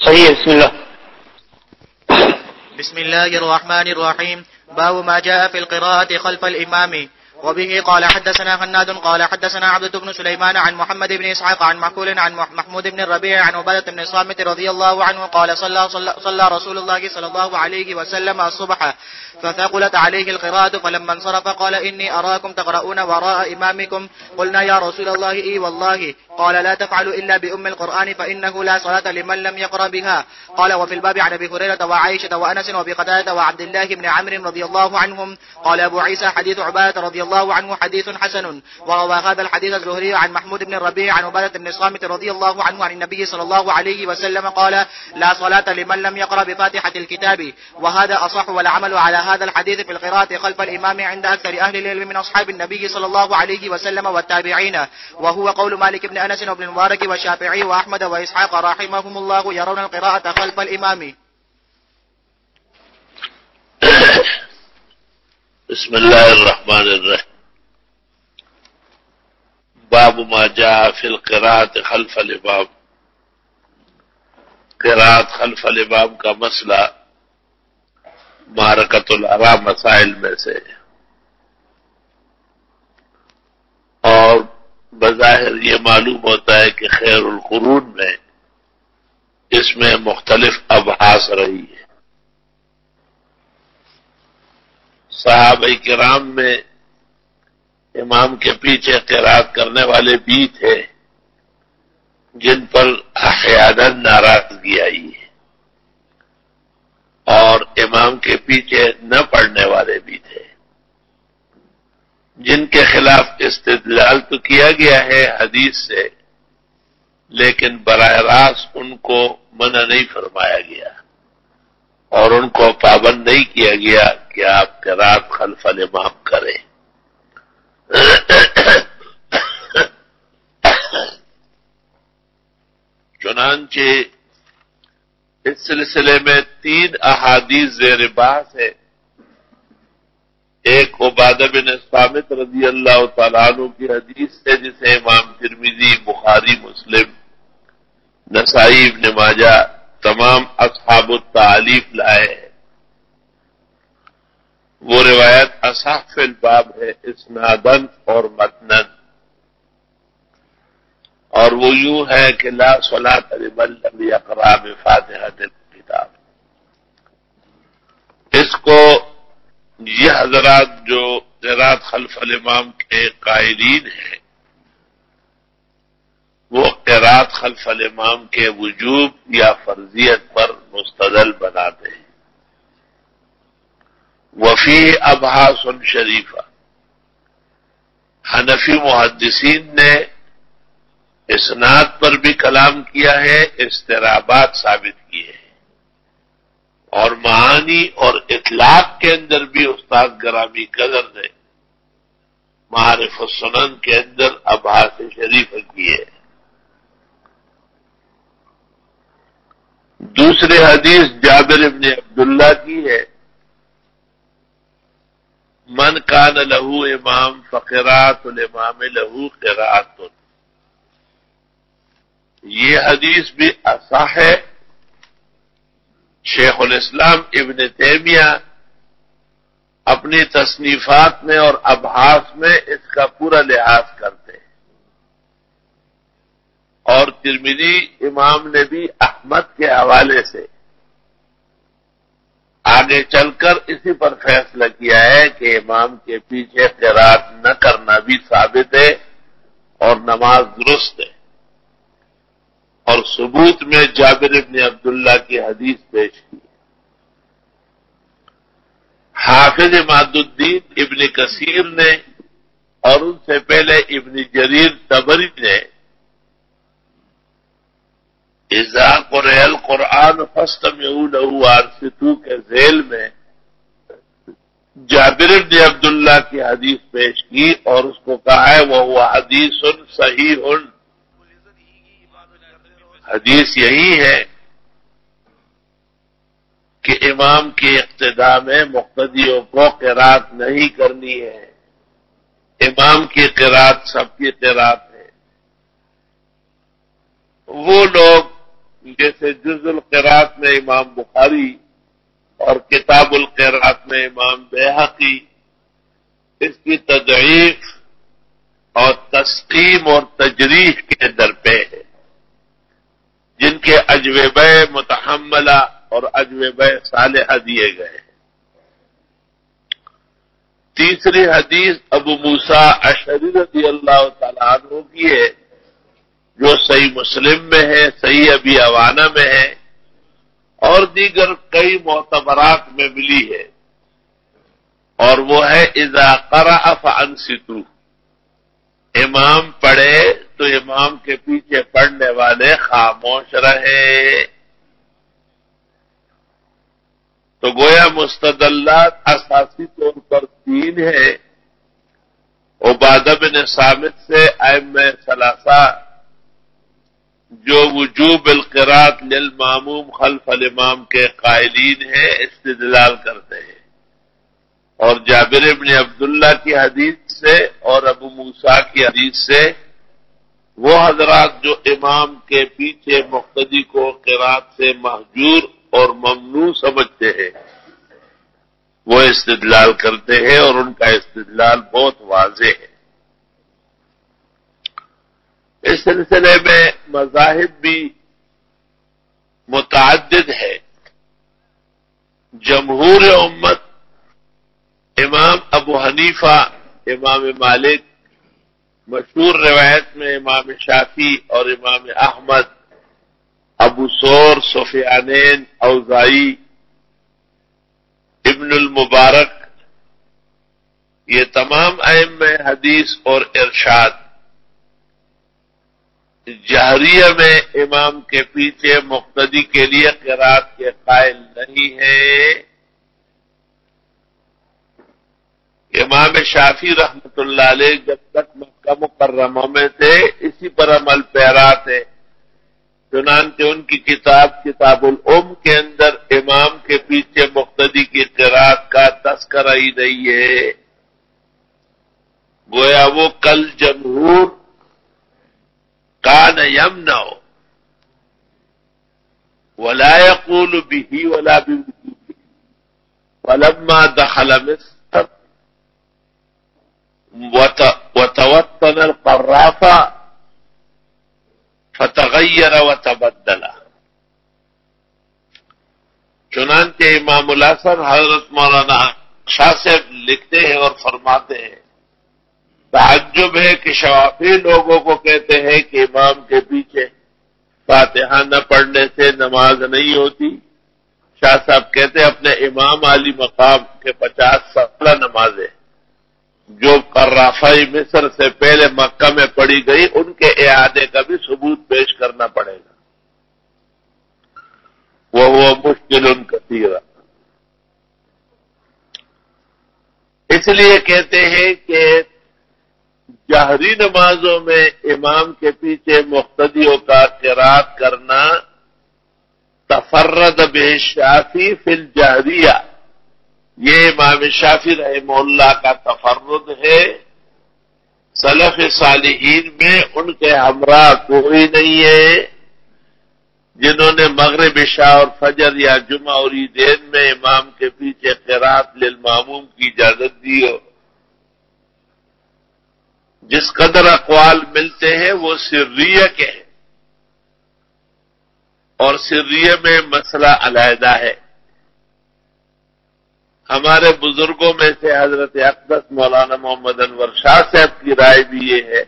صحیح ہے. بسم اللہ. بسم الله الرحمن الرحيم. باب ما جاء في القراءة خلف الإمام. وبه قال حدثنا خناد قال حدثنا عبدة بن سليمان عن محمد بن إسحاق عن مكحول عن محمود بن الربيع عن عبادة بن الصامت رضي الله عنه قال صلى رسول الله صلى الله عليه وسلم الصبح فثقلت عليه القراءة فلما انصرف قال إني أراكم تقرؤون وراء إمامكم. قلنا يا رسول الله إي والله. قال لا تفعلوا إلا بأم القرآن فإنه لا صلاة لمن لم يقرأ بها. قال وفي الباب عن أبي هريرة وعائشة وأنس وبقتادة وعبد الله بن عمرو رضي الله عنهم. قال أبو عيسى حديث عبادة رضي الله عنه حديث حسن. وروى هذا الحديث الزهري عن محمود بن الربيع عن عبادة بن الصامت رضي الله عنه عن النبي صلى الله عليه وسلم قال لا صلاة لمن لم يقرأ بفاتحة الكتاب. وهذا أصح والعمل على هذا الحديث في القراءة خلف الإمام عند أكثر أهل العلم من أصحاب النبي صلى الله عليه وسلم والتابعين، وهو قول مالك بن أنس وابن المبارك والشافعي وأحمد وإسحاق رحمهم الله يرون القراءة خلف الإمام. بسم الله الرحمن الرحيم. باب ما جاء في القراءة خلف الإمام. قراءت خلف الإمام کا مسئلہ معرکۃ الارا مسائل میں سے، اور بظاہر یہ معلوم ہوتا ہے کہ خیر القرون میں اس میں مختلف ابحاث رہی ہے. صحابہ کرام میں امام کے پیچھے قرات کرنے والے بھی تھے جن پر احیانا ناراضگی آئی ہے، اور امام کے پیچھے نہ پڑھنے والے بھی تھے جن کے خلاف استدلال تو کیا گیا ہے حدیث سے، لیکن براہ راست ان کو منع نہیں فرمایا گیا اور ان کو پابند نہیں کیا گیا کہ آپ قرات خلف الامام کریں. چنانچہ اس سلسلے میں 3 احادیث زیر بحث ہے. ایک عبادہ بن الصامت رضی اللہ تعالیٰ عنہ کی حدیث ہے جسے امام ترمذی، بخاری، مسلم، نسائی، ابن ماجہ تمام اصحاب التعلیف لائے ہیں. وہ روایت اصح فی الباب ہے اسنادن اور متنن، اور وہ یوں ہے کہ لا صلاۃ لمن لم یقرأ بفاتحۃ الکتاب. اس کو یہ حضرات جو قرات خلف الامام کے قائلین ہیں وہ قرات خلف الامام کے وجوب یا فرضیت پر مستدل بناتے ہیں. وفی ابحاث شریفہ. حنفی محدثین نے اسناد پر بھی کلام کیا ہے، اضطرابات ثابت کیے ہیں، اور معانی اور اطلاق کے اندر بھی استاد گرامی قدر نے معارف السنن کے اندر ابحاث شریف کیے. دوسری حدیث جابر ابن عبداللہ کی ہے، من کان لہو امام فقراءۃ الامام لہو قراءۃ. یہ حدیث بھی اصح ہے. شیخ الاسلام ابن تیمیہ اپنی تصنیفات میں اور ابحاث میں اس کا پورا لحاظ کرتے ہیں، اور ترمذی امام نے بھی احمد کے حوالے سے آگے چل کر اسی پر فیصلہ کیا ہے کہ امام کے پیچھے قرات نہ کرنا بھی ثابت ہے اور نماز درست ہے، اور ثبوت میں جابر ابن عبداللہ کی حدیث پیش کی. حافظ عماد الدین ابن کثیر نے اور ان سے پہلے ابن جریر طبری نے اذا قرئ القرآن فاستمعوا له وانصتوا کے ذیل میں جابر ابن عبداللہ کی حدیث پیش کی اور اس کو کہا ہے وہ حدیث صحیح. حدیث یہی ہے کہ امام کی اقتداء میں مقتدیوں کو قرات نہیں کرنی ہے. امام کی قرات سب کی قرات ہے. وہ لوگ جیسے جز القراءت میں امام بخاری اور کتاب القراءت میں امام بیہقی اس کی تضعیف اور تسقیم اور تجریح کے درپے ہے، جن کے اجوبہ متحملہ اور اجوبہ صالحہ دیے گئے۔ تیسری حدیث ابو موسیٰ اشعری رضی اللہ تعالیٰ عنہ کی ہے، جو صحیح مسلم میں ہے، صحیح ابی عوانہ میں ہے اور دیگر کئی معتبرات میں ملی ہے، اور وہ ہے اذا قرأ فانصتوا، امام پڑھے تو امام کے پیچھے پڑھنے والے خاموش رہے۔ تو گویا مستدلات اساسی طور پر تین ہے۔ عبادہ بن صامت سے ائمہ ثلاثہ جو وجوب القراءۃ للماموم خلف الامام کے قائلین ہیں استدلال کرتے ہیں، اور جابر بن عبداللہ کی حدیث سے اور ابو موسیٰ کی حدیث سے وہ حضرات جو امام کے پیچھے مقتدی کو قراءت سے محجور اور ممنوع سمجھتے ہیں وہ استدلال کرتے ہیں، اور ان کا استدلال بہت واضح ہے۔ اس سلسلے میں مذاہب بھی متعدد ہے۔ جمہور امت امام ابو حنیفہ، امام مالک، مشہور روایت میں امام شافعی اور امام احمد، ابو ثور، سفیانین، اوزائی، ابن المبارک، یہ تمام ائمہ حدیث اور ارشاد جہریہ میں امام کے پیچھے مقتدی کے لیے قراءت کے قائل نہیں ہیں۔ امام شافعی رحمۃ اللہ علیہ جب تک مکہ مکرمہ میں تھے اسی پر عمل پیرا تھے، چنانچہ ان کی کتاب الام کے اندر امام کے پیچھے مقتدی کی قراءت کا تذکرہ ہی نہیں ہے۔ گویا وہ کل جمہور کان یمنع ولا يقول به ولا بوجوبه، فلما دخل مصر وتوطن القرافة فتغیر وتبدل۔ چنانچہ امام الحسن حضرت مولانا شاہ صاحب لکھتے ہیں اور فرماتے ہیں، تعجب ہے کہ شوافی لوگوں کو کہتے ہیں کہ امام کے پیچھے فاتحہ نہ پڑھنے سے نماز نہیں ہوتی۔ شاہ صاحب کہتے ہیں اپنے امام علی مقام کے 50 سالہ نمازیں جو قرافہ مصر سے پہلے مکہ میں پڑھی گئی ان کے اعادے کا بھی ثبوت پیش کرنا پڑے گا، وہ مشکل کثیر۔ اس لیے کہتے ہیں کہ جہری نمازوں میں امام کے پیچھے مقتدیوں کا قراءت کرنا تفرد بہ شافعی فی الجہریہ، یہ امام شافعی رحمہ اللہ کا تفرد ہے۔ سلف صالحین میں ان کے ہمراہ کوئی نہیں ہے جنہوں نے مغرب عشاء اور فجر یا جمعہ اور عیدین میں امام کے پیچھے قراءت للماموم کی اجازت دی ہو۔ جس قدر اقوال ملتے ہیں وہ سریہ کے ہیں، اور سریہ میں مسئلہ علیحدہ ہے۔ ہمارے بزرگوں میں سے حضرت اقدس مولانا محمد انور شاہ صاحب کی رائے بھی یہ ہے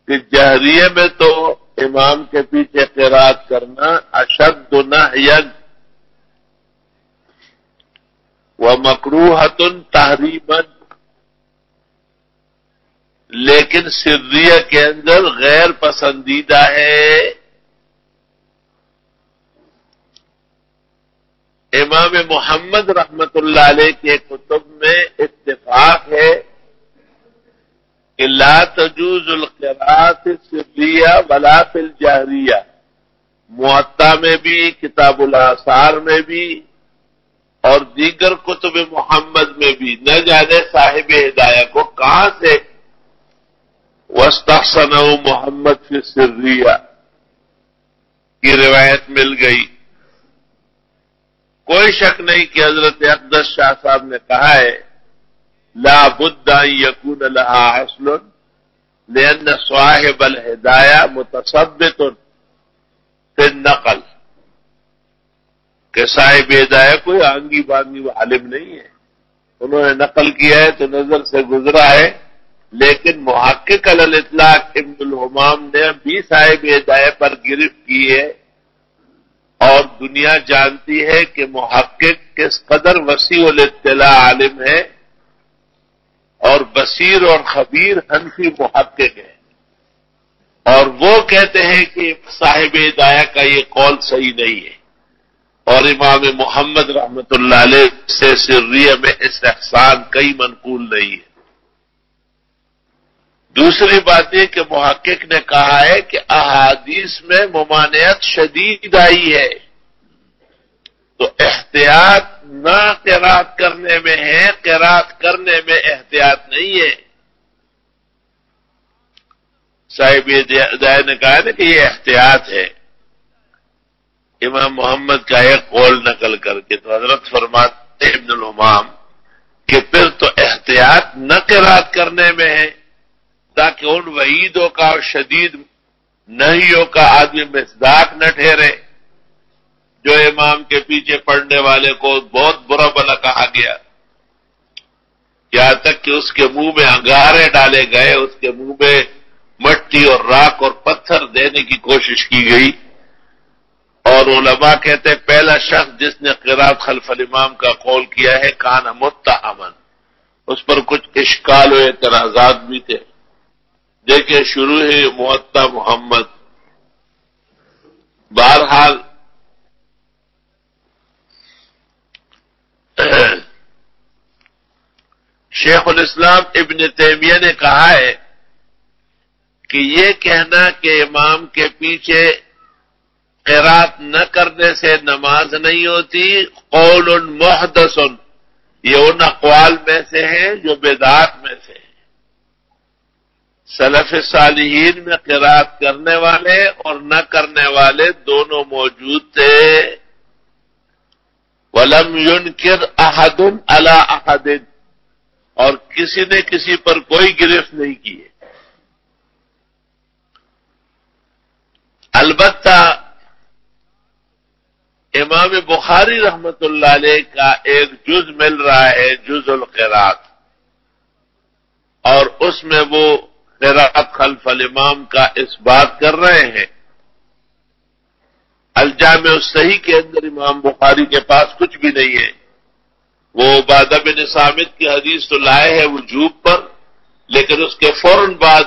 کہ جہریہ میں تو امام کے پیچھے قراءت کرنا اشد نہیا ومکروہۃ تحریما، لیکن سریہ کے اندر غیر پسندیدہ ہے۔ امام محمد رحمت اللہ علیہ کے کتب میں اتفاق ہے کہ لا تجوز القراءۃ السریہ ولا فی الجہریہ، موطا میں بھی، کتاب الاثار میں بھی اور دیگر کتب محمد میں بھی، نہ جانے صاحب ہدایہ کو کہاں سے واستحسنہ محمد فی السریہ، کی روایت مل گئی. کوئی شک نہیں کہ حضرت اقدس شاہ صاحب نے کہا ہے لا بد ان یکون لها اصل لان صاحب الہدایہ متثبت فی النقل، کہ صاحب ہدایہ کوئی آنگی بانگی عالم نہیں ہے، انہوں نے نقل کیا ہے تو نظر سے گزرا ہے، لیکن محقق علی الاطلاق ابن الحمام نے بھی صاحب ہدایہ پر گرفت کی ہے، اور دنیا جانتی ہے کہ محقق کس قدر وسیع الاطلاع عالم ہے، اور بصیر اور خبیر حنفی محقق ہے، اور وہ کہتے ہیں کہ صاحب ہدایہ کا یہ قول صحیح نہیں ہے، اور امام محمد رحمت اللہ علیہ سے سریہ میں استحسان کئی منقول نہیں ہے. دوسری بات یہ کہ محقق نے کہا ہے کہ احادیث میں ممانعت شدید آئی ہے، تو احتیاط نہ قرات کرنے میں ہے، قرات کرنے میں احتیاط نہیں ہے. صاحب ہدایہ نے کہا نا کہ یہ احتیاط ہے امام محمد کا ایک قول نقل کر کے، تو حضرت فرماتے ابن الحمام کہ پھر تو احتیاط نہ قرات کرنے میں ہے، تاکہ ان وعیدوں کا اور شدید نہیوں کا آدمی مصداق نہ ٹھہرے. جو امام کے پیچھے پڑنے والے کو بہت برا بلا کہا گیا، یہاں تک کہ اس کے منہ میں انگارے ڈالے گئے، اس کے منہ میں مٹی اور راکھ اور پتھر دینے کی کوشش کی گئی. اور علماء کہتے پہلا شخص جس نے قرات خلف الامام کا قول کیا ہے کان متہمن، اس پر کچھ اشکال و اعتراضات بھی تھے. دیکھیں شروع ہے موطا محمد. بہرحال شیخ الاسلام ابن تیمیہ نے کہا ہے کہ یہ کہنا کہ امام کے پیچھے قرات نہ کرنے سے نماز نہیں ہوتی قول محدث، یہ ان اقوال میں سے ہے جو بدعات میں سے ہے. سلف صالحین میں قرات کرنے والے اور نہ کرنے والے دونوں موجود تھے. وَلَمْ يُنْكِرْ أَحَدٌ عَلَىٰ أَحَدٍ، اور کسی نے کسی پر کوئی گرفت نہیں کی ہے. البتہ امام بخاری رحمت اللہ علیہ کا ایک جز مل رہا ہے، جز القرات، اور اس میں وہ قرات خلف الامام کا اس بات کر رہے ہیں. الجامع الصحیح کے اندر امام بخاری کے پاس کچھ بھی نہیں ہے. وہ عبادہ بن صامت کی حدیث تو لائے ہے وجوب پر، لیکن اس کے فوراً بعد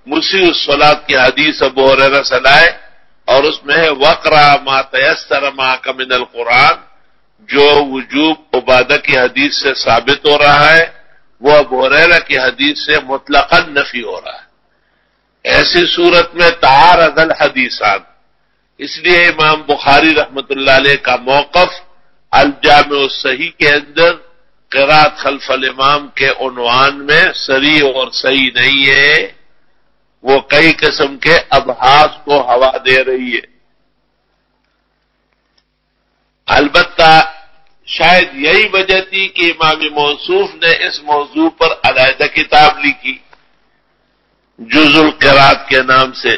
مسیء الصلاۃ کی حدیث ابو ہریرہ سے لائے، اور اس میں ہے وقرا ما تیسر معک من القرآن، جو وجوب عبادہ کی حدیث سے ثابت ہو رہا ہے وہ ابو ہریرہ کی حدیث سے مطلقاً نفی ہو رہا ہے. ایسی صورت میں تعارض الحدیثان، اس لیے امام بخاری رحمت اللہ علیہ کا موقف الجامع الصحیح کے اندر قرات خلف الامام کے عنوان میں صریح اور صحیح نہیں ہے. وہ کئی قسم کے ابحاث کو ہوا دے رہی ہے. البتہ شاید یہی وجہ تھی کہ امام موصوف نے اس موضوع پر علیحدہ کتاب لکھی جز القرات کے نام سے.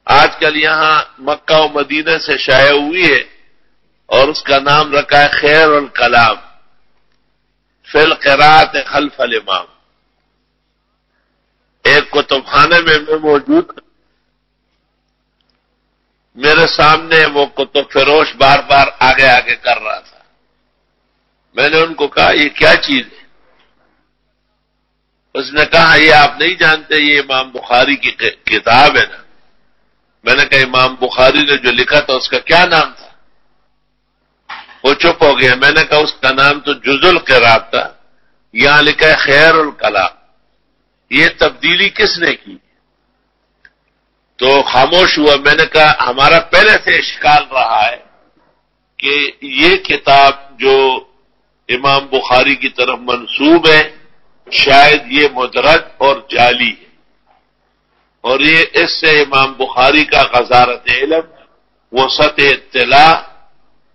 آج کل یہاں مکہ و مدینہ سے شائع ہوئی ہے اور اس کا نام رکھا ہے خیر الکلام فی القرات خلف الامام. ایک کتب خانے میں موجود، میرے سامنے وہ کتب فروش بار بار آگے آگے کر رہا تھا. میں نے ان کو کہا یہ کیا چیز ہے؟ اس نے کہا یہ آپ نہیں جانتے، یہ امام بخاری کی کتاب ہے نا. میں نے کہا امام بخاری نے جو لکھا تھا اس کا کیا نام تھا؟ وہ چپ ہو گیا. میں نے کہا اس کا نام تو جز القرات تھا، یہاں لکھا ہے خیر الکلام. یہ تبدیلی کس نے کی؟ تو خاموش ہوا. میں نے کہا ہمارا پہلے سے اشکال رہا ہے کہ یہ کتاب جو امام بخاری کی طرف منسوب ہے شاید یہ مدرج اور جعلی ہے. اور یہ اس سے امام بخاری کا غزارت علم، وسعت اطلاع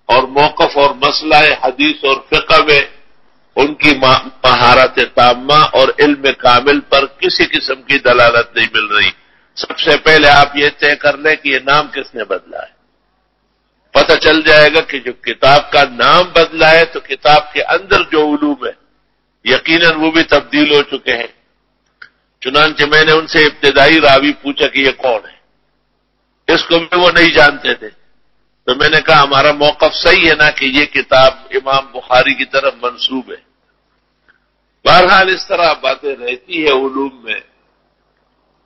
اور موقف اور مسئلہ حدیث اور فقہ میں ان کی مہارت تامہ اور علم کامل پر کسی قسم کی دلالت نہیں مل رہی۔ سب سے پہلے آپ یہ طے کر لیں کہ یہ نام کس نے بدلا ہے۔ پتہ چل جائے گا کہ جو کتاب کا نام بدلا ہے تو کتاب کے اندر جو علوم ہے یقیناً وہ بھی تبدیل ہو چکے ہیں۔ چنانچہ میں نے ان سے ابتدائی راوی پوچھا کہ یہ کون ہے، اس کو بھی وہ نہیں جانتے تھے، تو میں نے کہا ہمارا موقف صحیح ہے نا کہ یہ کتاب امام بخاری کی طرف منسوب ہے۔ بہرحال اس طرح باتیں رہتی ہے علوم میں،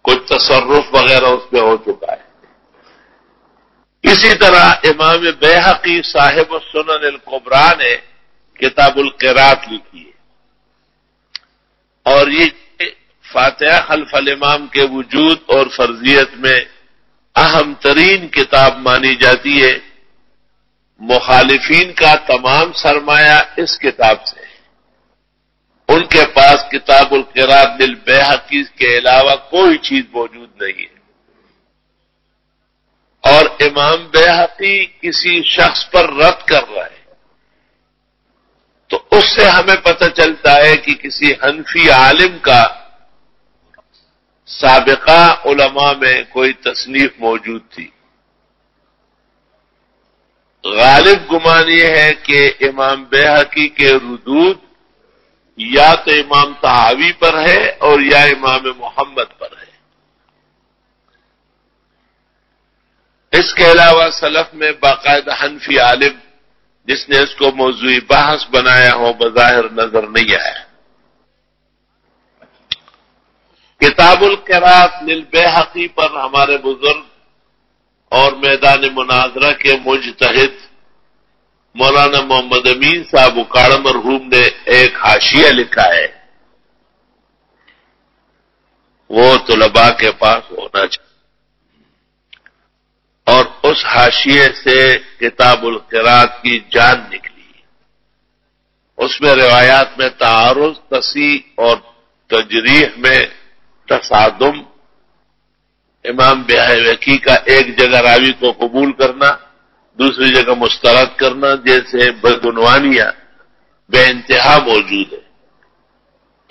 کچھ تصرف وغیرہ اس پہ ہو چکا ہے۔ اسی طرح امام بیہقی صاحب السنن الکبریٰ نے کتاب القراءت لکھی ہے، اور یہ فاتحہ خلف الامام کے وجود اور فرضیت میں اہم ترین کتاب مانی جاتی ہے۔ مخالفین کا تمام سرمایہ اس کتاب سے ہے، ان کے پاس کتاب القراءت للبیہقی کے علاوہ کوئی چیز موجود نہیں ہے، اور امام بیہقی کسی شخص پر رد کر رہا ہے تو اس سے ہمیں پتہ چلتا ہے کہ کسی حنفی عالم کا سابقہ علماء میں کوئی تصنیف موجود تھی۔ غالب گمان یہ ہے کہ امام بیہقی کے ردود یا تو امام طحاوی پر ہے اور یا امام محمد پر ہے۔ اس کے علاوہ سلف میں باقاعدہ حنفی عالم جس نے اس کو موضوع بحث بنایا ہو بظاہر نظر نہیں آیا۔ کتاب القراءت للبیہقی پر ہمارے بزرگ اور میدان مناظرہ کے مجتہد مولانا محمد امین صاحب اکاڑ مرحوم نے ایک حاشیہ لکھا ہے، وہ طلباء کے پاس ہونا چاہیے، اور اس حاشیے سے کتاب القراءت کی جان نکلی۔ اس میں روایات میں تعارض، تصحیح اور تجریح میں تصادم، امام بیہقی کا ایک جگہ راوی کو قبول کرنا، دوسری جگہ مسترد کرنا جیسے بدعنوانیاں بے انتہا موجود ہے۔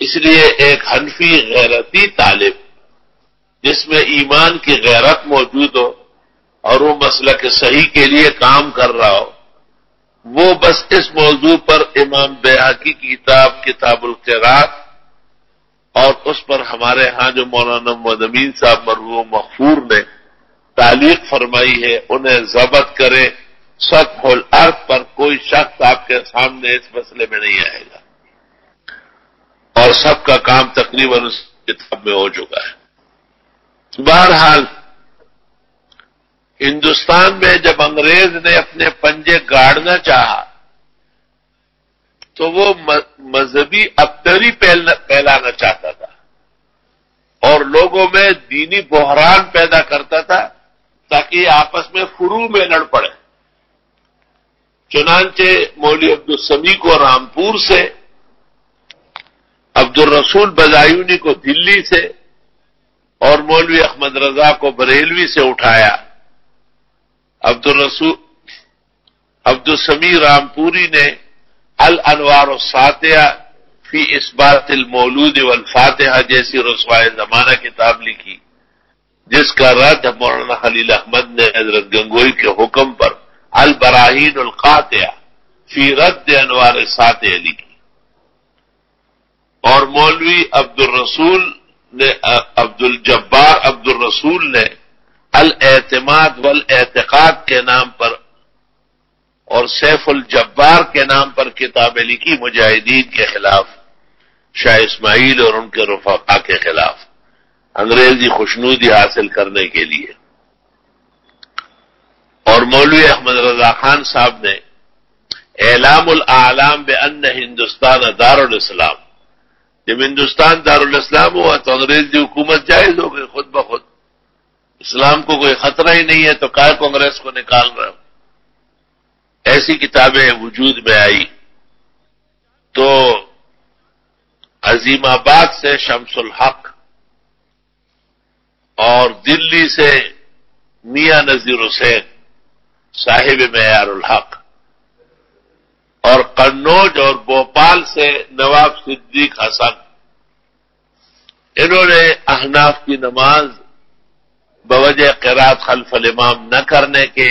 اس لیے ایک حنفی غیرتی طالب جس میں ایمان کی غیرت موجود ہو اور وہ مسلک صحیح کے لیے کام کر رہا ہو، وہ بس اس موضوع پر امام بیہقی کی کتاب القراءت اور اس پر ہمارے ہاں جو مولانا محمد امین صاحب مرحوم مغفور نے تعلیق فرمائی ہے انہیں ضبط کرے۔ سطح الارض پر کوئی شخص آپ کے سامنے اس مسئلے میں نہیں آئے گا، اور سب کا کام تقریباً اس کتاب میں ہو چکا ہے۔ بہرحال ہندوستان میں جب انگریز نے اپنے پنجے گاڑنا چاہا تو وہ مذہبی ابتری پھیلانا چاہتا تھا اور لوگوں میں دینی بحران پیدا کرتا تھا تاکہ آپس میں فروع میں لڑ پڑے۔ چنانچہ مولوی عبدالسمیع کو رامپور سے، عبد الرسول بدایونی کو دلی سے اور مولوی احمد رضا کو بریلوی سے اٹھایا۔ عبدالسمیع رامپوری نے الانوار الساطعہ فی اثبات المولود والفاتحہ جیسی رسوائے زمانہ کتاب لکھی، جس کا رد مولانا خلیل احمد نے حضرت گنگوئی کے حکم پر البراہین القاطعہ فی رد انوار الساطعہ لکھی، اور مولوی عبد الجبار عبد الرسول نے الاعتماد والاعتقاد کے نام پر اور سیف الجبار کے نام پر کتابیں لکھی مجاہدین کے خلاف، شاہ اسماعیل اور ان کے رفقا کے خلاف انگریزی خوشنودی حاصل کرنے کے لیے۔ اور مولوی احمد رضا خان صاحب نے اعلام الاعلام بان ہندوستان دار الاسلام، جب ہندوستان دار الاسلام ہوا تو انگریزی حکومت جائز ہو گئی خود بخود، اسلام کو کوئی خطرہ ہی نہیں ہے تو کائے کانگریس کو نکال رہا ہو۔ ایسی کتابیں وجود میں آئی تو عظیم آباد سے شمس الحق اور دلی سے میاں نذیر حسین صاحب معیار الحق، اور قنوج اور بھوپال سے نواب صدیق حسن، انہوں نے احناف کی نماز بوجہ قرات خلف الامام نہ کرنے کے،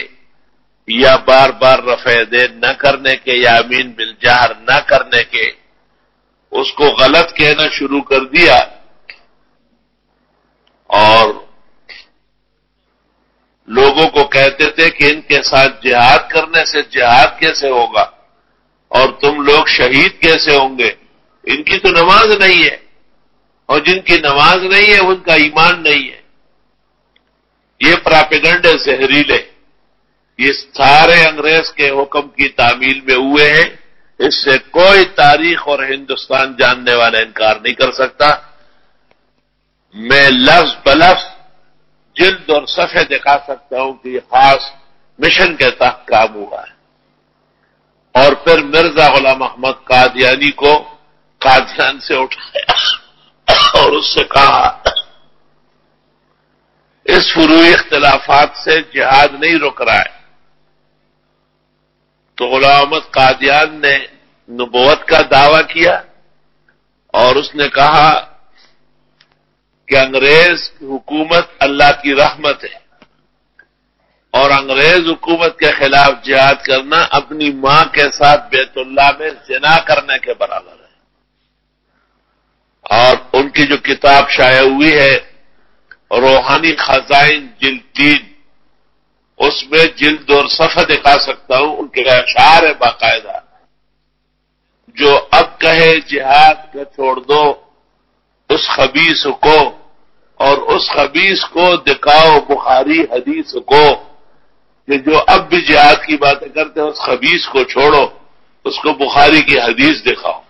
یا بار بار رفع دین نہ کرنے کے، یا امین بالجہر نہ کرنے کے، اس کو غلط کہنا شروع کر دیا، اور لوگوں کو کہتے تھے کہ ان کے ساتھ جہاد کرنے سے جہاد کیسے ہوگا اور تم لوگ شہید کیسے ہوں گے، ان کی تو نماز نہیں ہے، اور جن کی نماز نہیں ہے ان کا ایمان نہیں ہے۔ یہ پراپیگنڈے زہریلے یہ سارے انگریز کے حکم کی تعمیل میں ہوئے ہیں، اس سے کوئی تاریخ اور ہندوستان جاننے والا انکار نہیں کر سکتا۔ میں لفظ بلفظ جلد اور صفحے دکھا سکتا ہوں کہ یہ خاص مشن کے تحت کام ہوا ہے۔ اور پھر مرزا غلام احمد قادیانی کو قادیان سے اٹھایا اور اس سے کہا اس فروعی اختلافات سے جہاد نہیں رک رہا ہے۔ تو غلام احمد قادیان نے نبوت کا دعویٰ کیا اور اس نے کہا کہ انگریز حکومت اللہ کی رحمت ہے، اور انگریز حکومت کے خلاف جہاد کرنا اپنی ماں کے ساتھ بیت اللہ میں زنا کرنے کے برابر ہے۔ اور ان کی جو کتاب شائع ہوئی ہے روحانی خزائن جلد 3، اس میں جلد اور صفحہ دکھا سکتا ہوں، ان کے اشعار ہے باقاعدہ، جو اب کہے جہاد کا چھوڑ دو اس خبیث کو، اور اس خبیث کو دکھاؤ بخاری حدیث کو، کہ جو اب بھی جہاد کی باتیں کرتے ہیں اس خبیث کو چھوڑو، اس کو بخاری کی حدیث دکھاؤ،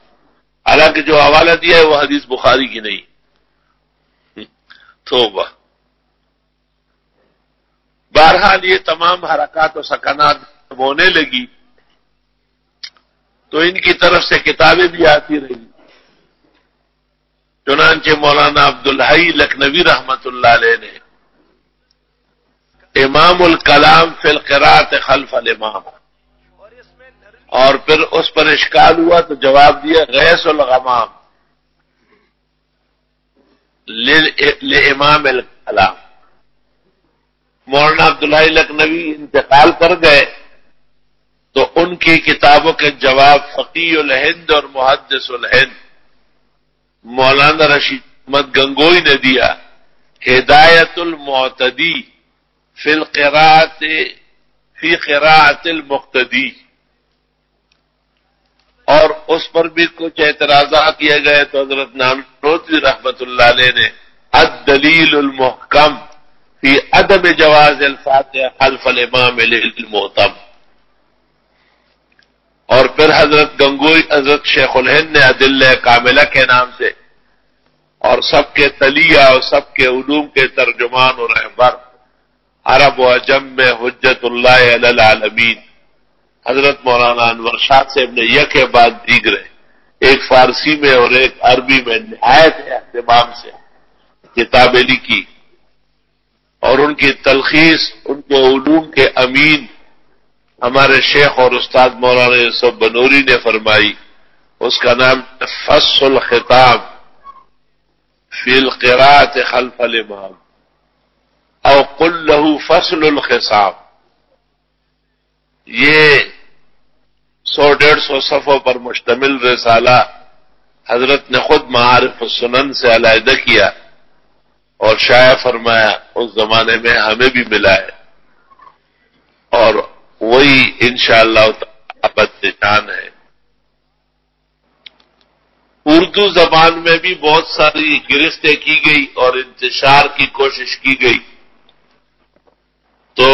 حالانکہ جو حوالہ دیا ہے وہ حدیث بخاری کی نہیں۔ توبہ۔ بہرحال یہ تمام حرکات و سکنات ہونے لگی تو ان کی طرف سے کتابیں بھی آتی رہی۔ چنانچہ مولانا عبدالحی لکھنوی رحمت اللہ علیہ نے امام الکلام فی القراءۃ خلف الامام، اور پھر اس پر اشکال ہوا تو جواب دیا غیث الغمام لامام الکلام۔ مولانا عبدالحی لکھنوی انتقال کر گئے تو ان کی کتابوں کے جواب فقیہ الہند اور محدث الہند مولانا رشید احمد گنگوئی نے دیا، ہدایت المعتدی فی القراءۃ فی قراءۃ المقتدی، اور اس پر بھی کچھ اعتراضات کیے گئے تو حضرت نانوتوی رحمت اللہ علیہ نے الدلیل المحکم فی عدم جواز الفاتحہ خلف الامام للمؤتم، اور پھر حضرت گنگوئی حضرت شیخ الہند نے ادلہ کاملہ کے نام سے، اور سب کے تلیہ اور سب کے علوم کے ترجمان اور رہبر عرب و عجم میں حجت اللہ علی العالمین حضرت مولانا انور شاہ صاحب نے یکے بعد دیگرے، ایک فارسی میں اور ایک عربی میں نہایت اہتمام سے کتابیں لکھی، اور ان کی تلخیص ان کے علوم کے امین ہمارے شیخ اور استاد مولانا یوسف بنوری نے فرمائی، اس کا نام فصل الخطاب فی القراءۃ خلف الامام، او قل له فصل الخصام۔ یہ 100-150 صفحوں پر مشتمل رسالہ حضرت نے خود معارف السنن سے علیحدہ کیا اور شائع فرمایا، اس زمانے میں ہمیں بھی ملا ہے، اور وہی انشاءاللہ تعالی نشان ہے۔ اردو زبان میں بھی بہت ساری گرفتیں کی گئی اور انتشار کی کوشش کی گئی، تو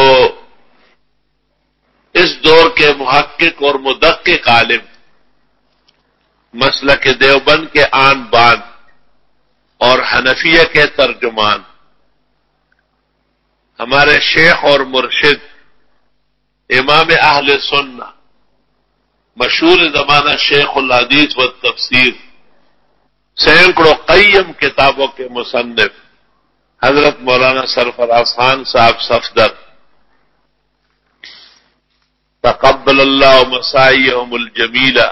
اس دور کے محقق اور مدقق عالم مسلک دیوبند کے آن بان اور حنفیہ کے ترجمان ہمارے شیخ اور مرشد امام اہل سنہ مشہور زمانہ شیخ الحدیث و تفسیر، سینکڑوں قیم کتابوں کے مصنف حضرت مولانا سرفراز خان صاحب صفدر تقبل اللہ مساعیہم الجمیلہ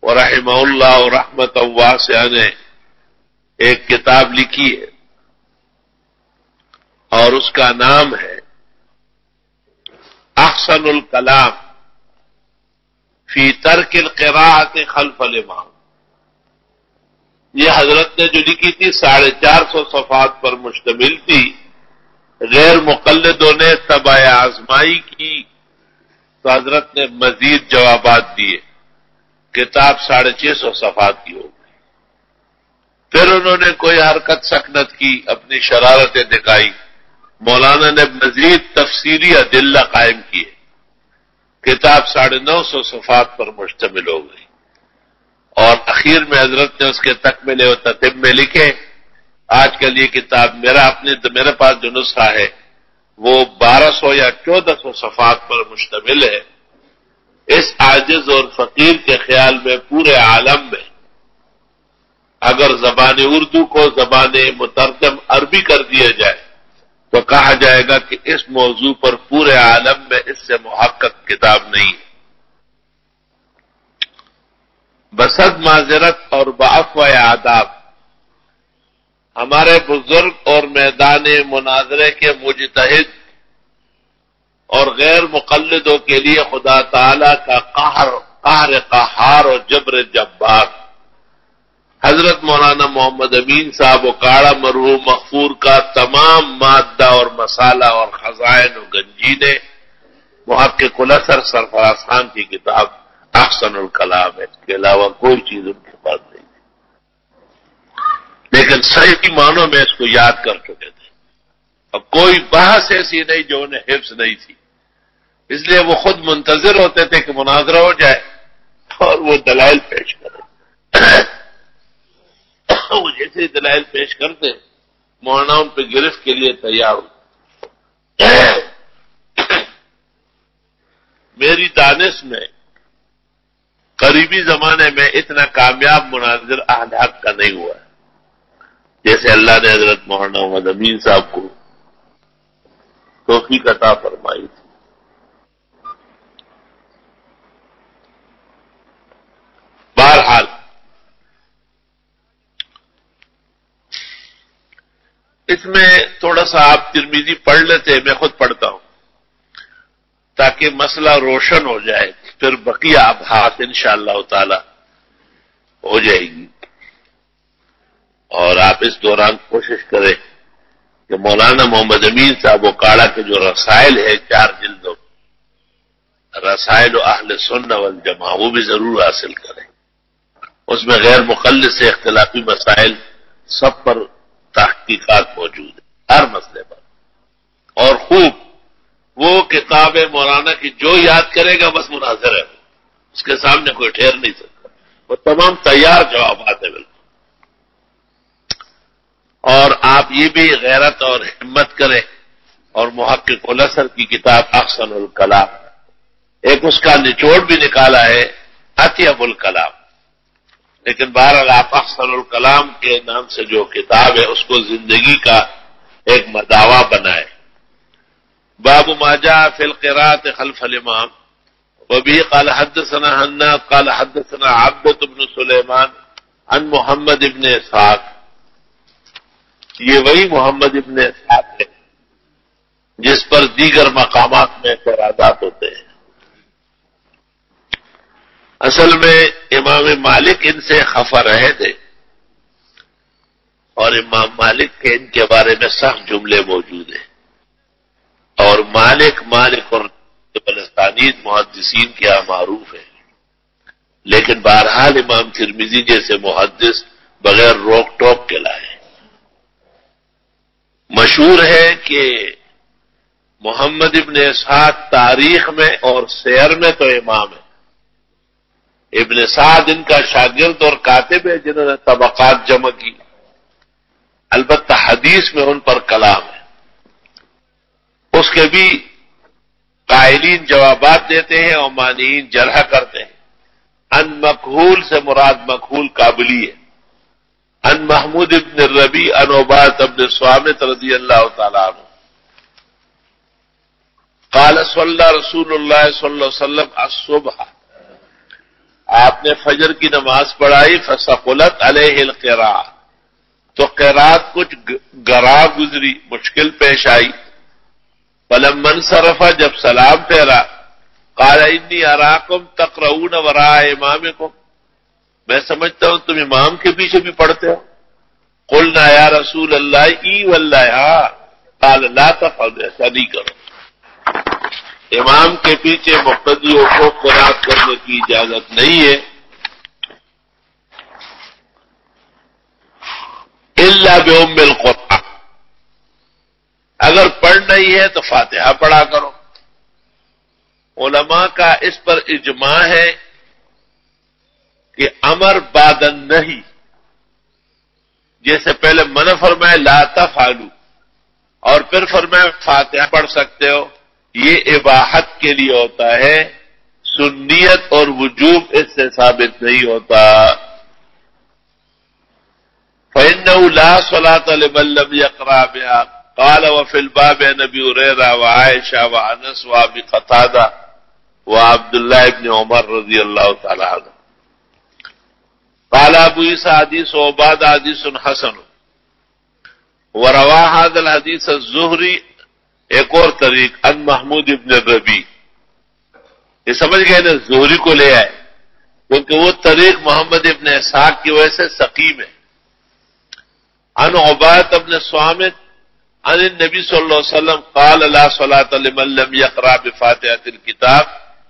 ورحمہ اللہ رحمۃ واسعہ نے ایک کتاب لکھی ہے اور اس کا نام ہے احسن الکلام فی ترک القراءۃ خلف الامام. یہ حضرت نے جو لکھی تھی 450 صفحات پر مشتمل تھی. غیر مقلدوں نے تبع آزمائی کی تو حضرت نے مزید جوابات دیے. کتاب 650 صفحات کی ہو گئی. پھر انہوں نے کوئی حرکت سکنت کی، اپنی شرارتیں دکھائی. مولانا نے مزید تفصیلی ادلہ قائم کیے. کتاب 950 صفحات پر مشتمل ہو گئی اور اخیر میں حضرت نے اس کے تکملے و تتمے لکھے. آج کل یہ کتاب میرے پاس جو نسخہ ہے وہ 1200 یا 1400 صفحات پر مشتمل ہے. اس عاجز اور فقیر کے خیال میں پورے عالم میں اگر زبان اردو کو زبان مترجم عربی کر دیا جائے تو کہا جائے گا کہ اس موضوع پر پورے عالم میں اس سے محقق کتاب نہیں ہے. بصد معذرت اور بعفو آداب ہمارے بزرگ اور میدان مناظرے کے مجتہد اور غیر مقلدوں کے لیے خدا تعالی کا قہر قہار اور جبر جبار حضرت مولانا محمد امین صاحب اکاڑا مرحوم مغفور کا تمام مادہ اور مسالہ اور خزائن و گنجی نے محقق الاثر سرفراز خان کی کتاب احسن الکلام ہے. اس کے علاوہ کوئی چیز ان کے پاس نہیں تھی، لیکن صحیح معنوں میں اس کو یاد کر چکے تھے. اب کوئی بحث ایسی نہیں جو انہیں حفظ نہیں تھی، اس لیے وہ خود منتظر ہوتے تھے کہ مناظرہ ہو جائے اور وہ دلائل پیش کریں. وہ جیسے دلائل پیش کرتے مولانا ان پہ گرفت کے لیے تیار ہو. میری دانش میں قریبی زمانے میں اتنا کامیاب مناظر اہل حق کا نہیں ہوا جیسے اللہ نے حضرت مولانا محمد امین صاحب کو توفیق عطا فرمائی تھی. بہرحال اس میں تھوڑا سا آپ ترمذی پڑھ لیتے، میں خود پڑھتا ہوں تاکہ مسئلہ روشن ہو جائے. پھر بقیہ ابحاث انشاءاللہ تعالی ہو جائے گی. اور آپ اس دوران کوشش کریں کہ مولانا محمد امین صاحب اکاڑا کے جو رسائل ہے 4 جلدوں رسائل و اہل سنہ والجماعہ وہ بھی ضرور حاصل کریں. اس میں غیر مقلد سے اختلافی مسائل سب پر تحقیقات موجود ہیں، ہر مسئلے پر. اور خوب وہ کتاب مولانا کی جو یاد کرے گا بس مناظر ہے، اس کے سامنے کوئی ٹھہر نہیں سکتا. وہ تمام تیار جوابات ہیں بالکل. اور آپ یہ بھی غیرت اور ہمت کریں اور محقق الاثر کی کتاب احسن الکلام ایک اس کا نچوڑ بھی نکالا ہے اطیب الکلام. لیکن بہرحال آپ احسن الکلام کے نام سے جو کتاب ہے اس کو زندگی کا ایک مداوا بنائے. باب ما جاء فی القراءۃ خلف الامام وبه قال حدثنا حناد قال حدثنا عبدة بن سلیمان عن محمد بن اسحاق. یہ وہی محمد بن اسحاق ہے جس پر دیگر مقامات میں اعتراضات ہوتے ہیں. اصل میں امام مالک ان سے خفا رہے تھے اور امام مالک کے ان کے بارے میں سخت جملے موجود ہیں. اور مالک اور فلسطینی محدثین کے یہاں معروف ہے. لیکن بہرحال امام ترمذی جیسے محدث بغیر روک ٹوک کے لائے. مشہور ہے کہ محمد ابن اسحاق تاریخ میں اور سیر میں تو امام ہے. ابن سعد ان کا شاگرد اور کاتب ہے جنہوں نے طبقات جمع کی. البتہ حدیث میں ان پر کلام ہے. اس کے بھی قائلین جوابات دیتے ہیں اور مانعین جرح کرتے ہیں. ان مکحول سے مراد مکحول قابلی ہے. عن محمود بن الربیع عن عبادہ بن الصامت رضی اللہ تعالی عنہ قال صلی رسول اللہ صلی اللہ علیہ وسلم الصبح، آپ نے فجر کی نماز پڑھائی، فثقلت علیہ القراءۃ، تو قرات کچھ گراں گزری، مشکل پیش آئی۔ فلما انصرف، جب سلام پھیرا، قال انی اراکم تقرؤون وراء امامکم، میں سمجھتا ہوں تم امام کے پیچھے بھی پڑھتے ہو۔ قلنا یا رسول اللہ ای واللہ ہاں، قال لا تفعل، ایسا نہیں کرو، امام کے پیچھے مقتدیوں کو قرات کرنے کی اجازت نہیں ہے، الا بام القرآن، اگر پڑھنا ہی ہے تو فاتحہ پڑھا کرو۔ علماء کا اس پر اجماع ہے کہ امر بعد النہی، جیسے پہلے منع فرمائے لا تفعلوا اور پھر فرمائے فاتحہ پڑھ سکتے ہو، یہ اباحت کے لیے ہوتا ہے، سنیت اور وجوب اس سے ثابت نہیں ہوتا۔ فإنه لا صلاة لمن لم يقرأ بها، قال وفي الباب عن ابي هريره وعائشه وانس وابي قتاده وعبد الله بن عمر رضی اللہ تعالی عنہ۔ قال ابو عيسى حديث عبادة حديث حسن، وروى هذا الحديث الزهري، ایک اور طریق عن محمود ابن الربیع، یہ سمجھ گئے نا، زہری کو لے آئے کیونکہ وہ طریق محمد ابن اسحاق کی وجہ سے سقیم ہے۔ عن عبادة بن الصامت عن النبی صلی اللہ علیہ وسلم قال لا صلاة لمن لم يقرأ بفاتحة الكتاب،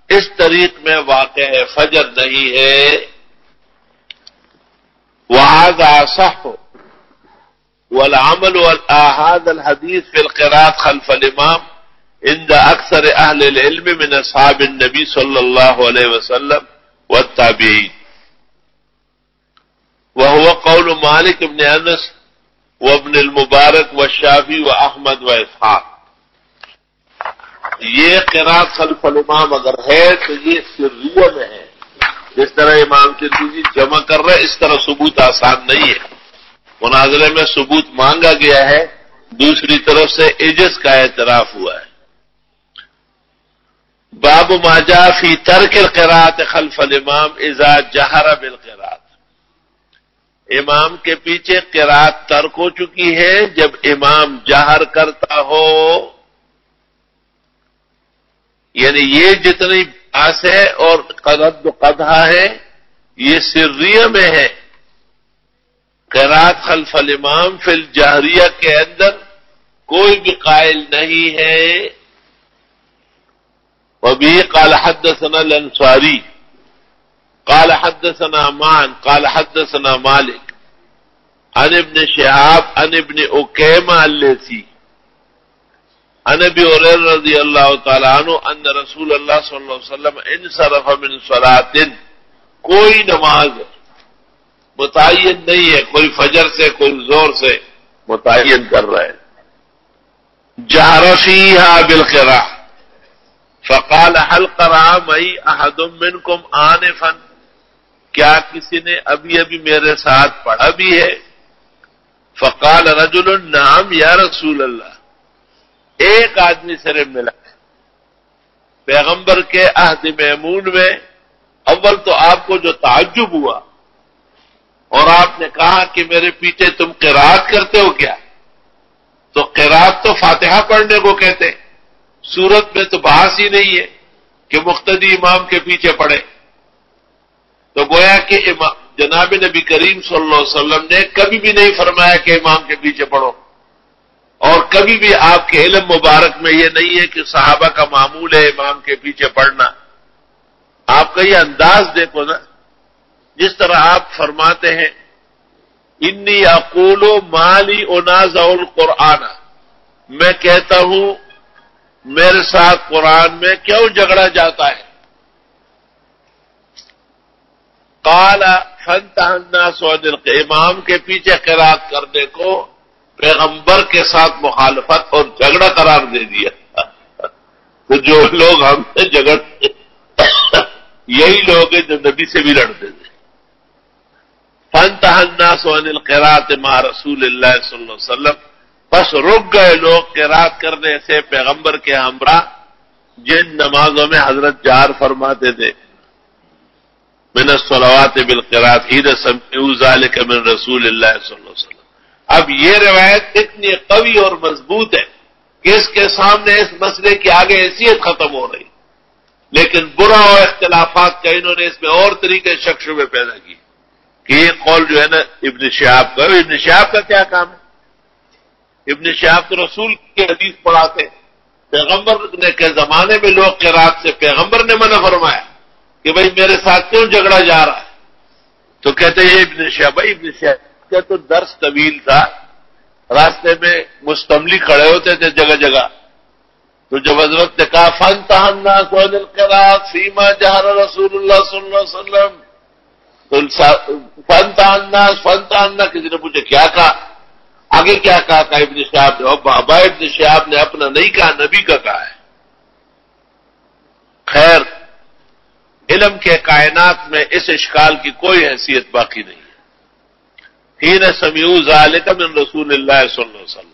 اس طریق میں واقع ہے، فجر نہیں ہے۔ وهذا صح، والعمل هذا الحديث في القراءة خلف الإمام عند أكثر أهل العلم من أصحاب النبي صلى الله عليه وسلم والتابعين، وهو قول مالك بن أنس وابن المبارك والشافعي وأحمد وإسحاق۔ یہ قراءت خلف الامام اگر ہے تو یہ سریہ میں ہے، جس طرح امام ترمذی جمع کر رہے اس طرح ثبوت آسان نہیں ہے، مناظرے میں ثبوت مانگا گیا ہے، دوسری طرف سے عجز کا اعتراف ہوا ہے۔ باب ما جاء فی ترک القراءۃ خلف الامام اذا جہر بالقراءۃ، امام کے پیچھے قراءت ترک ہو چکی ہے جب امام جہر کرتا ہو، یعنی یہ جتنی باس ہے اور قد و قدحہ ہے یہ سریہ میں ہے۔ قراءت خلف الامام فی الجہریہ کے اندر کوئی بھی قائل نہیں ہے۔ وبه قال حدثنا الانصاری قال حدثنا معن قال حدثنا مالک عن ابن شہاب عن ابن اکیمہ اللیثی عن ابی ہریرہ رضی اللہ تعالی عنہ ان رسول اللہ صلی اللہ علیہ وسلم انصرف من صلاۃ، کوئی نماز متعین نہیں ہے، کوئی فجر سے کوئی زور سے متعین کر رہا ہے، جہر فیہا بالقراءۃ فقال هل قرأ معي احد منكم آنفا، کیا کسی نے ابھی میرے ساتھ پڑھا بھی ہے؟ فقال رجل نعم یا رسول اللہ، ایک آدمی صرف ملا۔ پیغمبر کے عہد میمون میں اول تو آپ کو جو تعجب ہوا اور آپ نے کہا کہ میرے پیچھے تم قرات کرتے ہو کیا؟ تو قرات تو فاتحہ پڑھنے کو کہتے ہیں، سورت میں تو بحث ہی نہیں ہے کہ مقتدی امام کے پیچھے پڑھے۔ تو گویا کہ جناب نبی کریم صلی اللہ علیہ وسلم نے کبھی بھی نہیں فرمایا کہ امام کے پیچھے پڑھو، اور کبھی بھی آپ کے علم مبارک میں یہ نہیں ہے کہ صحابہ کا معمول ہے امام کے پیچھے پڑھنا۔ آپ کا یہ انداز دیکھو نا، جس طرح آپ فرماتے ہیں انی اقول ما لی انازع القرآن، میں کہتا ہوں میرے ساتھ قرآن میں کیوں جھگڑا جاتا ہے۔ قال فانتهى الناس عن امام کے پیچھے قرات کرنے کو پیغمبر کے ساتھ مخالفت اور جھگڑا قرار دے دیا۔ تو جو لوگ ہم سے جھگڑتے یہی لوگ ہیں جو نبی سے بھی لڑتے تھے۔ فانتهى الناس عن القراءة مع رسول اللہ صلی اللہ علیہ وسلم، بس رک گئے لوگ قراءت کرنے سے پیغمبر کے ہمراہ جن نمازوں میں حضرت جہر فرماتے تھے، من الصلوات بالقراءة حين سمعوا ذلك من رسول اللہ صلی اللہ علیہ وسلم۔ اب یہ روایت اتنی قوی اور مضبوط ہے کہ اس کے سامنے اس مسئلے کی آگے حیثیت ختم ہو رہی، لیکن برا اور اختلافات کا انہوں نے اس میں اور طریقے شک شبے پیدا کی کہ یہ قول جو ہے نا ابن شہاب کا، ابن شہاب کا کیا کام ہے؟ ابن شہاب تو رسول کی حدیث پڑھاتے، پیغمبر نے کے زمانے میں لوگ قرات سے پیغمبر نے منع فرمایا کہ بھائی میرے ساتھ کیوں جھگڑا جا رہا ہے، تو کہتے ہیں ابن شہاب، بھائی ابن شہاب کا تو درس طویل تھا، راستے میں مستملی کھڑے ہوتے تھے جگہ جگہ، تو جب حضرت نے کہا فانتهى الناس عن القراءة فيما جهر رسول اللہ صلی اللہ علیہ وسلم، تو فانتهى الناس کسی نے پوچھا کیا کہا، آگے کیا کہا ابن شہاب نے، اور بابا ابن شہاب نے اپنا نہیں کہا، نبی کا کہا ہے۔ خیر، علم کے کائنات میں اس اشکال کی کوئی حیثیت باقی نہیں ہے۔ حين سمعوا ذلك من رسول اللہ صلی اللہ علیہ وسلم،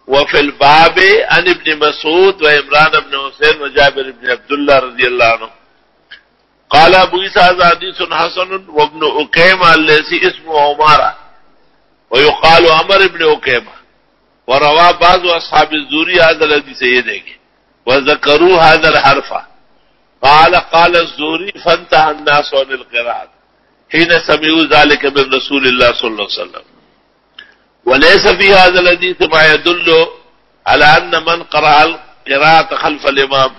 وفي الباب عن ابن مسعود وعمران بن حسین وجابر بن عبد الله رضی اللہ عنہ قال ابو عیسیٰ هذا حدیث حسن وابن عکیمہ الذی اسمه عمارہ ويقال عمر بن عکیمہ وروى بعض اصحاب الزہری هذا الحدیث، یہ دیکھیں، وذكروا هذا الحرف قال الزہری فانتهى الناس عن القراءة حين سمعوا ذلك من رسول الله صلى الله عليه وسلم، وليس في هذا الحديث ما يدل على أن من قرأ القراءة خلف الإمام،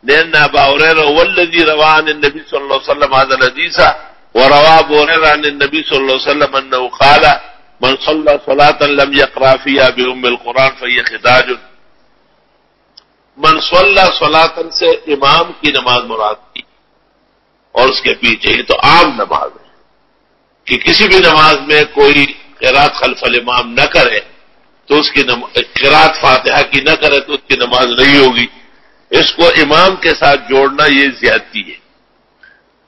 لأن أبا هريرة هو الذي روى عن النبي صلى الله عليه وسلم هذا الحديث، وروى أبو هريرة عن النبي صلى الله عليه وسلم أنه قال من صلى صلاة لم يقرأ فيها بأم القرآن فهي خداج۔ من صلى صلاة سے امام کی نماز مراد کی اور اس کے پیچھے، یہ تو عام نماز ہے کہ کسی بھی نماز میں کوئی قرات خلف الامام نہ کرے تو اس کی قرات فاتحہ کی نہ کرے تو اس کی نماز نہیں ہوگی، اس کو امام کے ساتھ جوڑنا یہ زیادتی ہے۔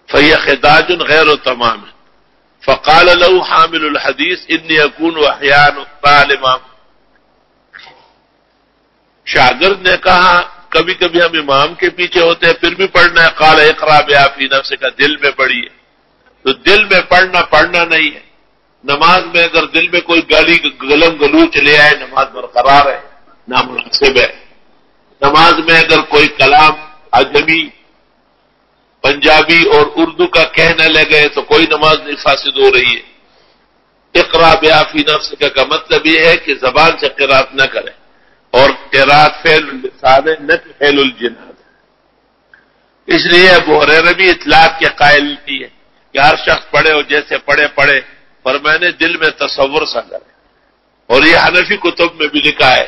فهي خداج غیر تمام، فقال له حامل الحدیث انی اکون احیانا مع الامام، شاگرد نے کہا کبھی کبھی ہم امام کے پیچھے ہوتے ہیں پھر بھی پڑھنا ہے، قال اقرا بها فی نفسک، دل میں پڑھیے، تو دل میں پڑھنا نہیں ہے۔ نماز میں اگر دل میں کوئی گالی گلم گلوچ لے آئے نماز برقرار ہے، نامناسب ہے۔ نماز میں اگر کوئی کلام اجمی پنجابی اور اردو کا کہنے لگے تو کوئی نماز نہیں فاسد ہو رہی ہے۔ اقرا بها فی نفسک کا مطلب یہ ہے کہ زبان سے قرات نہ کرے، اور قرات فعل اللسان ہے نہ فعل الجنان، اس لیے ابو ہریرہ بھی اطلاق کے قائل نہیں ہے کہ ہر شخص پڑھے اور جیسے پڑھے، پر میں نے دل میں تصور سا کرے۔ اور یہ حنفی کتب میں بھی لکھا ہے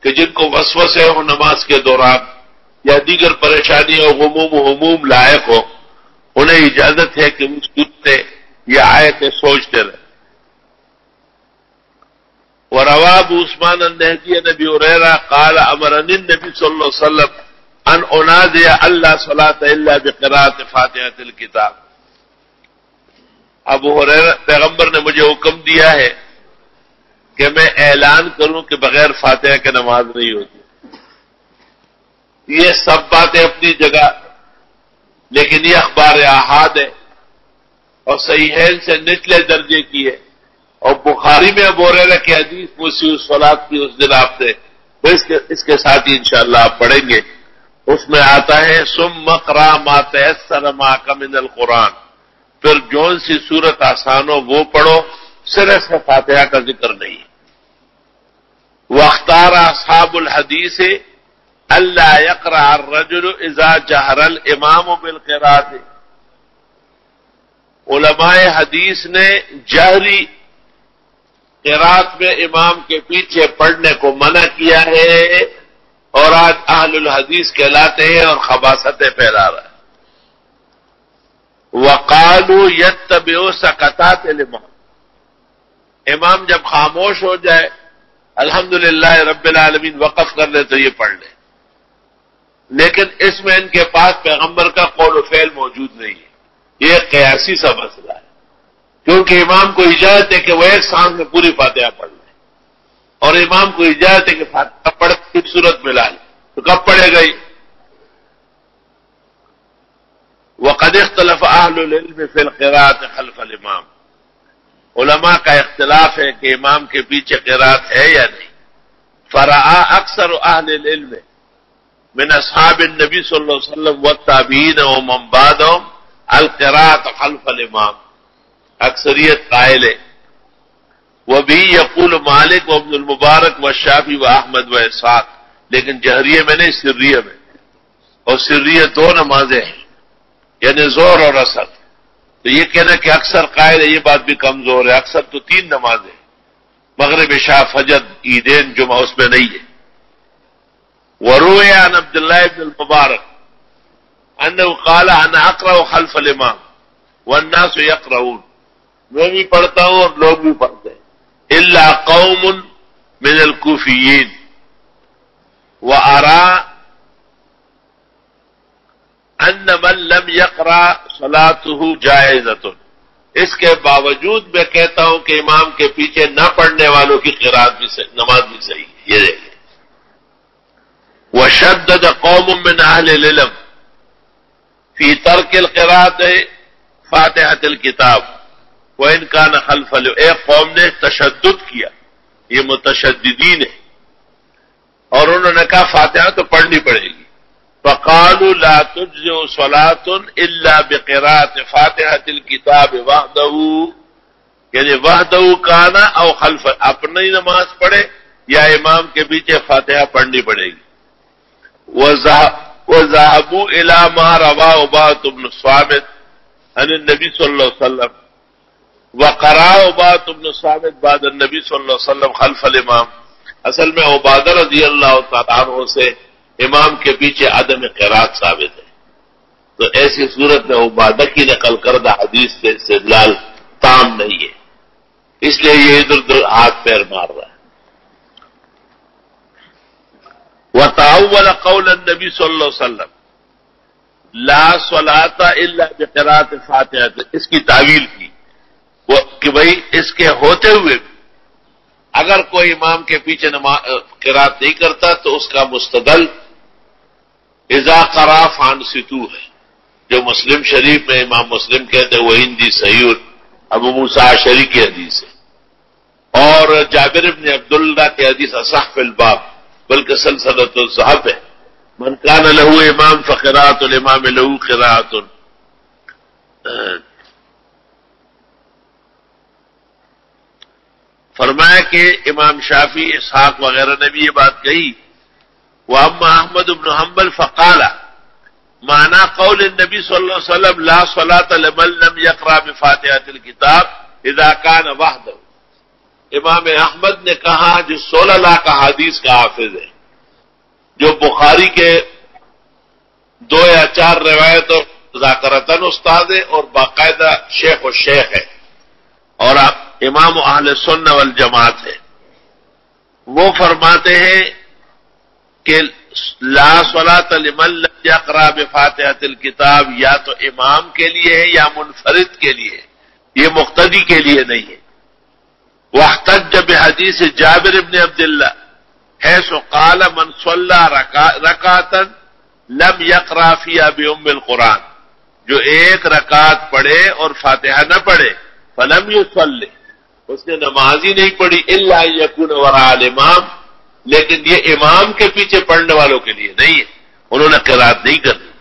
کہ جن کو وسوسے ہو نماز کے دوران یا دیگر پریشانی اور غموم و ہموم لاحق ہو، انہیں اجازت ہے کہ اس سنتے یا آیتیں سوچتے رہے۔ وروى ابو عثمان النہدی عن ابی ہریرہ قال امرنی النبی صلی اللہ علیہ وسلم ان انادی الا صلاۃ الا بقراءۃ فاتحۃ الکتاب، ابو ہریرہ پیغمبر نے مجھے حکم دیا ہے کہ میں اعلان کروں کہ بغیر فاتحہ کے نماز نہیں ہوتی۔ یہ سب باتیں اپنی جگہ، لیکن یہ اخبار احاد ہے اور صحیحین سے نچلے درجے کی ہے، اور بخاری میں ابو ہریرہ کی حدیث مسیح الصلاۃ کی اس دن آپ سے اس کے ساتھ ہی انشاءاللہ آپ پڑھیں گے، اس میں آتا ہے ثم اقرأ ما تيسر معك من القرآن، پھر جون سی صورت آسان ہو وہ پڑھو، صرف سے فاتحہ کا ذکر نہیں۔ واختار اصحاب الحدیث الا يقرأ الرجل اذا جهر الامام بالقراءة، علماء حدیث نے جہری قرات میں امام کے پیچھے پڑھنے کو منع کیا ہے، اور آج اہل الحدیث کہلاتے ہیں اور خباثتیں پھیلا رہا ہے۔ وقالوا يتبعوا سکتات الامام، امام جب خاموش ہو جائے الحمدللہ رب العالمین وقف کر لے تو یہ پڑھ لے، لیکن اس میں ان کے پاس پیغمبر کا قول و فعل موجود نہیں ہے، یہ قیاسی سا مسئلہ ہے۔ کیونکہ امام کو اجازت ہے کہ وہ ایک سانس میں پوری فاتحہ پڑھ لے، اور امام کو اجازت ہے کہ فاتحہ پڑھ کے صورت میں لا لے، تو کب پڑھے گئی؟ وقد اختلف اہل العلم فی القراءۃ خلف الامام، علماء کا اختلاف ہے کہ امام کے پیچھے قراءت ہے یا نہیں۔ فرعا اکثر اہل العلم من اصحاب النبی صلی اللہ علیہ وسلم والتابعین ومن بعدهم القراءۃ خلف الامام، اکثریت قائل ہے۔ وبه یقول مالک وابن المبارک والشافعی واحمد واسحاق، لیکن جہریے میں نہیں، سریہ میں، اور سریہ دو نمازیں ہیں، یعنی ظہر اور عصر، تو یہ کہنا کہ اکثر قائل ہے یہ بات بھی کمزور ہے، اکثر تو 3 نمازیں، مغرب عشاء فجر عیدین جمعہ اس میں نہیں ہے۔ وروي عن عبد الله بن المبارك انه قال انا اقرا خلف الامام والناس يقرؤون، میں بھی پڑھتا ہوں اور لوگ بھی پڑھتے ہیں، الا قوم من الكوفيين، وارى ان من لم يقرا صلاته جائزة، اس کے باوجود میں کہتا ہوں کہ امام کے پیچھے نہ پڑھنے والوں کی قرات بھی صحیح، نماز بھی صحیح ہے۔ یہ دیکھیں، وشدد قوم من اہل العلم فی ترک القراءة فاتحة الکتاب وان کان خلف ایک قوم نے تشدد کیا، یہ متشددین ہے، اور انہوں نے کہا فاتحہ تو پڑھنی پڑے گی۔ فقالوا لا تجزئ صلاة الا بقراءة فاتحة الكتاب وحده، یعنی وحده کان او خلف، اپنی نماز پڑھے یا امام کے پیچھے فاتحہ پڑھنی پڑے گی۔ وذهبوا الى ما رواه عبادة بن الصامت عن النبي صلى الله عليه وسلم، وقرأ عبادة بن الصامت بعد النبي صلى الله عليه وسلم خلف الامام، اصل میں عبادہ رضی اللہ تعالیٰ عنہ سے امام کے پیچھے عدم قراءت ثابت ہے، تو ایسی صورت میں عبادہ کی نقل کردہ حدیث سے استدلال تام نہیں ہے، اس لیے یہ ادھر ادھر ہاتھ پیر مار رہا ہے۔ وتعول قول النبی صلی اللہ علیہ وسلم لا صلاۃ الا بقراءۃ فاتحہ، اس کی تعویل کی وہ کہ بھئی اس کے ہوتے ہوئے بھی اگر کوئی امام کے پیچھے قراءت نہیں کرتا تو اس کا مستدل اذا قرأ فانصتوا ہے، جو مسلم شریف میں امام مسلم کہتے ہیں وہ ہندی صحیح ابو موسیٰ اشعری کی حدیث ہے، اور جابر بن عبداللہ کی حدیث اصح فی الباب، بلکہ سلسلۃ الصحف ہے، من کان لہ امام فقراءۃ الامام لہ قراءۃ۔ فرمایا کہ امام شافعی، اسحاق وغیرہ نے بھی یہ بات کہی۔ واما احمد بن حنبل فقال معنى قول النبي صلى الله عليه وسلم لا صلاة لمن لم يقرأ بفاتحة الكتاب اذا كان وحده، امام احمد نے کہا جو 16 لاکھ حدیث کا حافظ ہے، جو بخاری کے 2 یا 4 روایتوں ذاکرتاً استاد ہے اور باقاعدہ شیخ و شیخ ہے، اور امام اہل سنہ والجماعت ہے، وہ فرماتے ہیں کہ لا صلاۃ لمن لم یقرأ بفاتحۃ الکتاب یا تو امام کے لیے ہے یا منفرد کے لیے، یہ مقتدی کے لیے نہیں ہے۔ واحتج بحدیث جابر بن عبداللہ حیث قال من صلی رکعۃ لم یقرأ فیہا بأم القرآن، جو ایک رکعت پڑھے اور فاتحہ نہ پڑھے فلم یصلی، اس نے نماز ہی نہیں پڑھی، الا ان یکون وراء الامام، لیکن یہ امام کے پیچھے پڑھنے والوں کے لیے نہیں ہے، انہوں نے قرات نہیں کرنی۔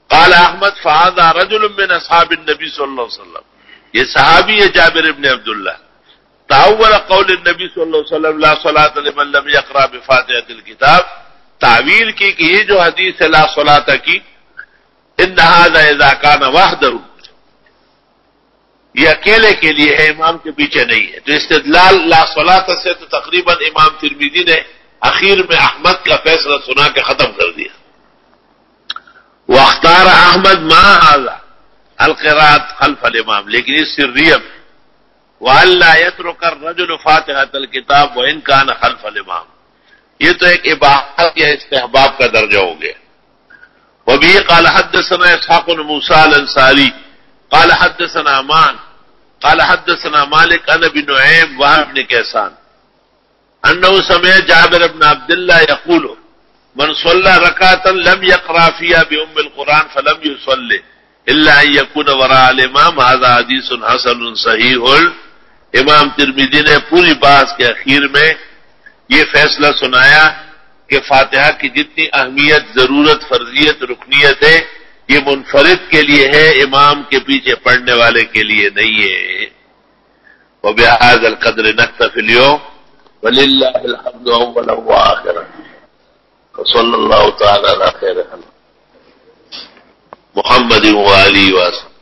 قال احمد فهذا رجل من اصحاب النبی صلی اللہ علیہ وسلم، یہ صحابی ہے جابر ابن عبداللہ، تعول قول النبی صلی اللہ علیہ وسلم لا صلاۃ لمن لم یقرأ بفاتحۃ الکتاب، تعویل کی کہ یہ جو حدیث ہے لا صلاۃ کی، ان هذا اذا كان وحده، یہ اکیلے کے لیے ہے، امام کے پیچھے نہیں ہے، تو استدلال لا صلاۃ سے تو تقریباً امام ترمذی نے اخیر میں احمد کا فیصلہ سنا کے ختم کر دیا۔ واختار احمد ما هذا القراءۃ خلف الامام، لیکن اس سریہ میں وَأَلَّا يَتْرُكَ الرَّجُلُ فَاتِحَةَ الْكِتَابِ وَإِنْ كَانَ خَلْفَ الْإِمَامِ، یہ تو ایک اباحت یا استحباب کا درجہ ہو گیا۔ وَبِهِ قَالَ حَدَّثَنَا إِسْحَاقُ بْنُ مُوسَىٰ الْأَنصَارِي قَالَ حَدَّثَنَا عَمَّارٌ قال حدثنا مالك عن ابي نعيم وهب بن كيسان انه سمع جابر بن عبد الله يقول من صلى ركعة لم يقرأ فيها بأم القرآن فلم يصلي الا ان يكون وراء الامام. هذا حدیث حسن صحیح. امام ترمذی نے پوری بحث کے اخیر میں یہ فیصلہ سنایا کہ فاتحہ کی جتنی اہمیت، ضرورت، فرضیت، رکنیت ہے یہ منفرد کے لیے ہے، امام کے پیچھے پڑھنے والے کے لیے نہیں ہے. وبهذا القدر نكتفي اليوم ولله الحمد اولا واخرا وصلى الله تعالى على خير محمد وآله وسلم.